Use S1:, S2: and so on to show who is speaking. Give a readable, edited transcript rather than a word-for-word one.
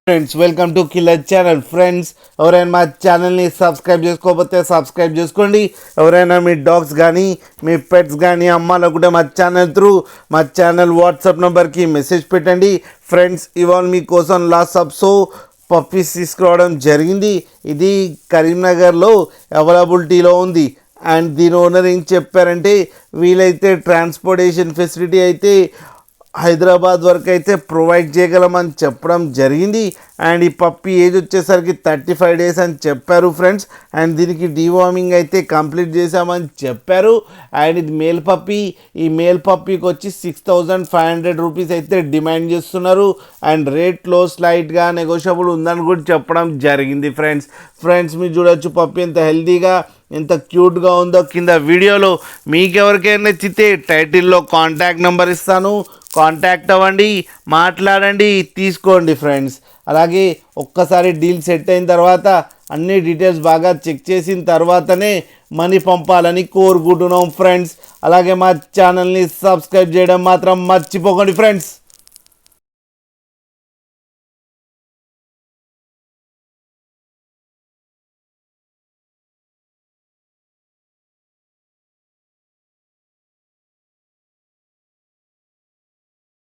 S1: Friends welcome to killer channel. Friends ఎవరైనా మా ఛానల్ని సబ్స్క్రైబ్ చేసుకోకపోతే సబ్స్క్రైబ్ చేసుకోండి. ఎవరైనా మీ డాగ్స్ కానీ మీ పెట్స్ కానీ అమ్మాలనుకుంటే మా ఛానల్ వాట్సాప్ నెంబర్కి మెసేజ్ పెట్టండి. ఫ్రెండ్స్ ఇవాళ మీకోసం లాస్ ఆఫ్ సో పప్పీస్ తీసుకురావడం జరిగింది. ఇది కరీంనగర్లో అవైలబిలిటీలో ఉంది. అండ్ దీని ఓనర్ ఏం చెప్పారంటే వీలైతే ట్రాన్స్పోర్టేషన్ ఫెసిలిటీ అయితే హైదరాబాద్ వరకు అయితే ప్రొవైడ్ చేయగలమని చెప్పడం జరిగింది. అండ్ ఈ పప్పీ ఏజ్ వచ్చేసరికి 35 days అని చెప్పారు ఫ్రెండ్స్. అండ్ దీనికి డీవార్మింగ్ అయితే కంప్లీట్ చేశామని చెప్పారు. అండ్ ఇది మేల్ పప్పీ. ఈ మేల్ పప్పీకి వచ్చి 6,500 రూపీస్ అయితే డిమాండ్ చేస్తున్నారు. అండ్ రేట్లో స్లైట్గా నెగోషియబుల్ ఉందని కూడా చెప్పడం జరిగింది ఫ్రెండ్స్ మీరు చూడొచ్చు పప్పీ ఎంత హెల్తీగా ఎంత క్యూట్గా ఉందో. కింద వీడియోలో మీకు ఎవరికైనా నచ్చితే టైటిల్లో కాంటాక్ట్ నెంబర్ ఇస్తాను, కాంటాక్ట్ అవ్వండి, మాట్లాడండి, తీసుకోండి ఫ్రెండ్స్. అలాగే ఒక్కసారి డీల్ సెట్ అయిన తర్వాత అన్ని డీటెయిల్స్ బాగా చెక్ చేసిన తర్వాతనే మనీ పంపాలని కోరుకుంటున్నాం ఫ్రెండ్స్. అలాగే మా ఛానల్ని సబ్స్క్రైబ్ చేయడం మాత్రం మర్చిపోకండి ఫ్రెండ్స్.